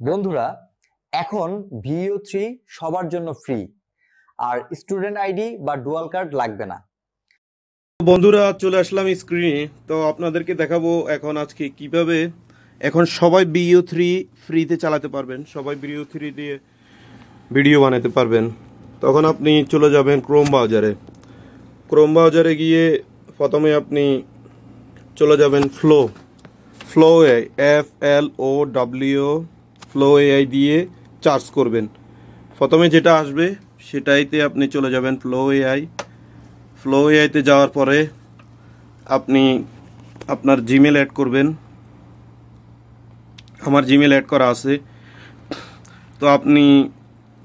বন্ধুরা, এখন ভিইও 3 সবার জন্য ফ্রি, আর স্টুডেন্ট আইডি বা ডুয়াল কার্ড লাগবে না। বন্ধুরা, চলে আসলাম স্ক্রিনে। তো আপনাদেরকে দেখাবো এখন আজকে কিভাবে এখন সবাই ভিইও 3 ফ্রিতে চালাতে পারবেন, সবাই ভিইও 3 দিয়ে ভিডিও বানাতে পারবেন। তখন আপনি চলে যাবেন ক্রোম ব্রাউজারে গিয়ে প্রথমে আপনি চলে যাবেন flow AI, FLOW flow AI দিয়ে চার্জ করবেন। প্রথমে যেটা আসবে সেটাইতে আপনি চলে যাবেন ফ্লো এআইতে যাওয়ার পরে আপনি আপনার জিমেল অ্যাড করবেন। আমার জিমেল অ্যাড করা আছে। তো আপনি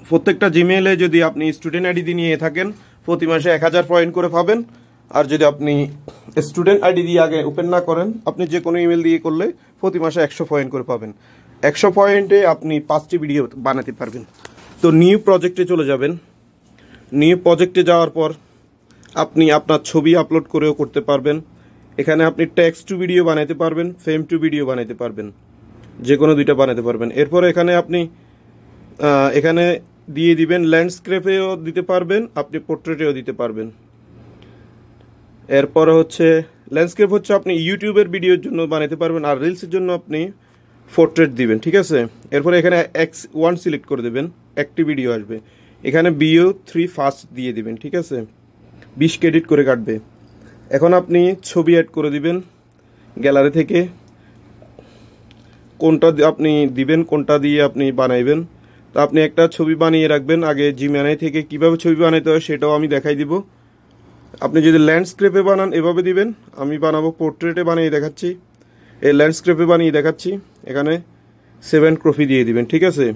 প্রত্যেকটা জিমেলে যদি আপনি স্টুডেন্ট আইডি দিয়ে নিয়ে থাকেন প্রতি মাসে 1000 পয়েন্ট করে পাবেন। আর যদি আপনি স্টুডেন্ট আইডি দিয়ে আগে ওপেন না করেন, আপনি যে কোনো ইমেল দিয়ে করলে প্রতি মাসে 100 পয়েন্ট করে পাবেন। 100 পয়েন্টে আপনি 5টি ভিডিও বানাতে পারবেন। তো নিউ প্রজেক্টে চলে যাবেন। নিউ প্রজেক্টে যাওয়ার পর আপনি আপনার ছবি আপলোড করেও করতে পারবেন। এখানে আপনি টেক্সট টু ভিডিও বানাতে পারবেন, ফ্রেম টু ভিডিও বানাতে পারবেন, যে কোনো দুইটা বানাতে পারবেন। এরপরে এখানে আপনি এখানে দিয়ে দিবেন, ল্যান্ডস্কেপেও দিতে পারবেন, আপনি পোর্ট্রেটেও দিতে পারবেন। এরপরে হচ্ছে ল্যান্ডস্কেপ হচ্ছে আপনি ইউটিউবের ভিডিওর জন্য বানাতে পারবেন, আর রিলসের জন্য আপনি পোর্ট্রেট দিবেন, ঠিক আছে। এরপরে এখানে X1 সিলেক্ট করে দেবেন, একটি ভিডিও আসবে। এখানে ভিইও 3 ফার্স্ট দিয়ে দিবেন, ঠিক আছে। 20 ক্রেডিট করে কাটবে। এখন আপনি ছবি অ্যাড করে দিবেন গ্যালারি থেকে, কোনটা আপনি দিবেন, কোনটা দিয়ে আপনি বানাইবেন। তো আপনি একটা ছবি বানিয়ে রাখবেন আগে। জিমেনাই থেকে কিভাবে ছবি বানাইতে হয় সেটাও আমি দেখাই দিব। আপনি যদি ল্যান্ডস্কেপে বানান এভাবে দিবেন, আমি বানাবো পোর্ট্রেটে বানিয়ে দেখাচ্ছি। এই ল্যান্ডস্কেপে বানিয়ে দেখাচ্ছি, এখানে 7 কপি দিয়ে দিবেন, ঠিক আছে।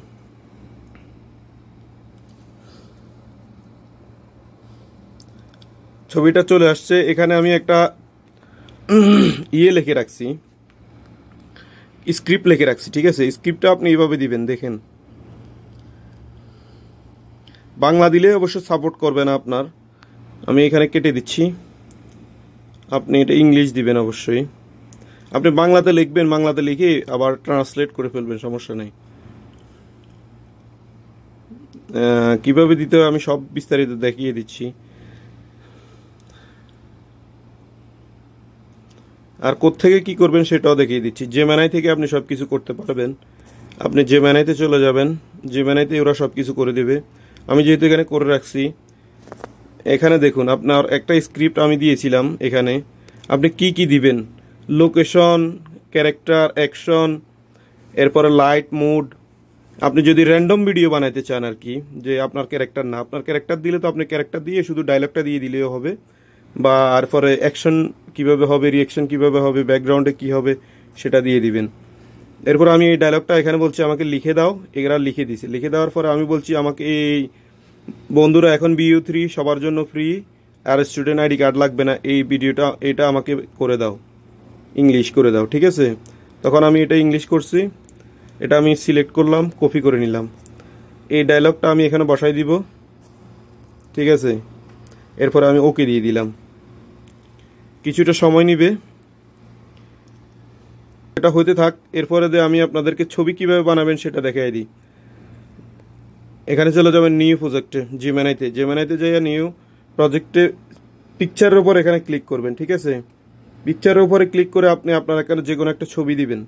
ছবিটা চলে আসছে। এখানে আমি একটা লিখে রাখছি, স্ক্রিপ্ট লিখে রাখছি, ঠিক আছে। স্ক্রিপ্টটা আপনি এইভাবে দিবেন, দেখেন। বাংলা দিলে অবশ্য সাপোর্ট করবে না আপনার, আমি এখানে কেটে দিচ্ছি। আপনি এটা ইংলিশ দিবেন অবশ্যই। আপনি বাংলাতে লিখবেন, বাংলাতে লিখে আবার ট্রান্সলেট করে ফেলবেন, সমস্যা নেই। কিভাবে দিতে হয় আমি সব বিস্তারিত দেখিয়ে দিচ্ছি। আর কোত্থেকে কি করবেন সেটাও দেখিয়ে দিচ্ছি। জেমিনাই থেকে আপনি সব কিছু করতে পারবেন। আপনি জেমিনাইতে চলে যাবেন, জেমিনাইতে ওরা সব কিছু করে দেবে। আমি যেহেতু এখানে করে রাখছি, এখানে দেখুন আপনার একটা স্ক্রিপ্ট আমি দিয়েছিলাম। এখানে আপনি কি কি দিবেন, লোকেশন, ক্যারেক্টার, অ্যাকশন, এরপরে লাইট, মুড। আপনি যদি র্যান্ডম ভিডিও বানাইতে চান আর কি, যে আপনার ক্যারেক্টার না, আপনার ক্যারেক্টার দিলে তো আপনি ক্যারেক্টার দিয়ে শুধু ডায়লগটা দিয়ে দিলেও হবে। বা আর পরে অ্যাকশন কিভাবে হবে, রিয়াকশন কিভাবে হবে, ব্যাকগ্রাউন্ডে কি হবে সেটা দিয়ে দিবেন। এরপর আমি এই ডায়লগটা এখানে বলছি আমাকে লিখে দাও, এরা লিখে দিছি। লিখে দেওয়ার পরে আমি বলছি আমাকে এই বন্ধুরা এখন ভিইও 3 সবার জন্য ফ্রি, আর স্টুডেন্ট আইডি কার্ড লাগবে না, এই ভিডিওটা এটা আমাকে করে দাও, ইংলিশ করে দাও, ঠিক আছে। তখন আমি এটা ইংলিশ করছি, এটা আমি সিলেক্ট করলাম, কপি করে নিলাম। এই ডায়লগটা আমি এখানে বসাই দিব, ঠিক আছে। এরপরে আমি ওকে দিয়ে দিলাম। কিছুটা সময় নিবে, এটা হইতে থাক। এরপরে আমি আপনাদেরকে ছবি কিভাবে বানাবেন সেটা দেখাই দিই। এখানে চলে যাবেন নিউ প্রজেক্টে, জেমিনাইতে যাইয়া নিউ প্রজেক্টে পিকচারের উপর এখানে ক্লিক করবেন, ঠিক আছে। পিকচারের উপরে ক্লিক করে আপনি আপনার এখানে যে কোনো একটা ছবি দিবেন।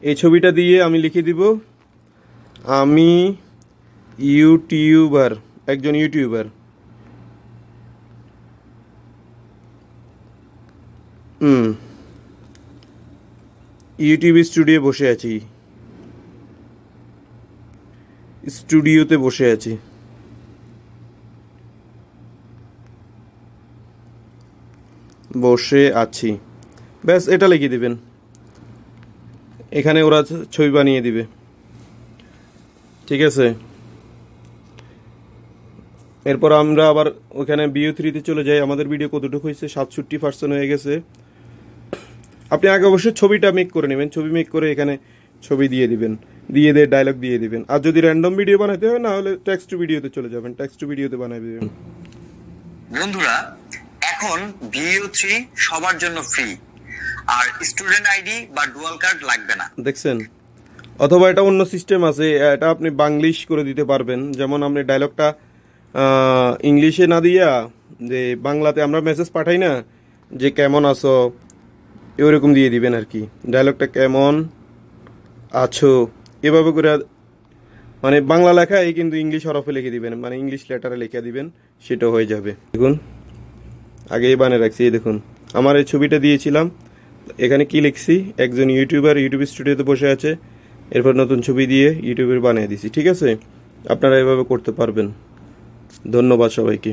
এই ছবিটা দিয়ে আমি লিখে দিব, আমি ইউটিউবার, একজন ইউটিউবার। ইউটিউব স্টুডিওতে বসে আছি। ব্যাস, এটা লিখে দিবেন। এখানে ওরা ছবি বানিয়ে দিবে, ঠিক আছে। এরপর আমরা আবার ওখানে ভিইও 3 তে চলে যাই। আমাদের ভিডিও কতটুকু হয়েছে, 67% হয়ে গেছে। আপনি আগে অবশ্যই ছবিটা মেক করে নেবেন। ছবি মেক করে এখানে ছবি দিয়ে দিবেন, দিয়ে ডায়লগ দিয়ে দিবেন। আর যদি র্যান্ডম ভিডিও বানাতে হয়, না হলে টেক্সট টু ভিডিওতে চলে যাবেন, টেক্সট টু ভিডিওতে বানাই দিবেন। বন্ধুরা, এখন ভিইও 3 সবার জন্য ফ্রি, আর স্টুডেন্ট আইডি বা ডুয়াল কার্ড লাগবে না। দেখছেন? অথবা এটা অন্য সিস্টেম আছে, এটা আপনি বাংলিশ করে দিতে পারবেন। যেমন আপনি ডায়লগটা ইংলিশে না দিয়া যে বাংলাতে আমরা মেসেজ পাঠাই না যে কেমন আছো, এরকম দিয়ে দিবেন আর কি। ডায়লগটা কেমন আছো এভাবে করে, মানে বাংলা লেখায় কিন্তু ইংলিশ হরফে লিখে দিবেন, মানে ইংলিশ লেটারে লিখে দিবেন, সেটা হয়ে যাবে। দেখুন আগেই বানিয়ে রাখছি, এই দেখুন আমার এই ছবিটা দিয়েছিলাম, এখানে কি লিখছি, একজন ইউটিউবার ইউটিউব স্টুডিওতে বসে আছে, এরপর নতুন ছবি দিয়ে ইউটিউবের বানিয়ে দিছি। ঠিক আছে, আপনারা এভাবে করতে পারবেন। ধন্যবাদ সবাইকে।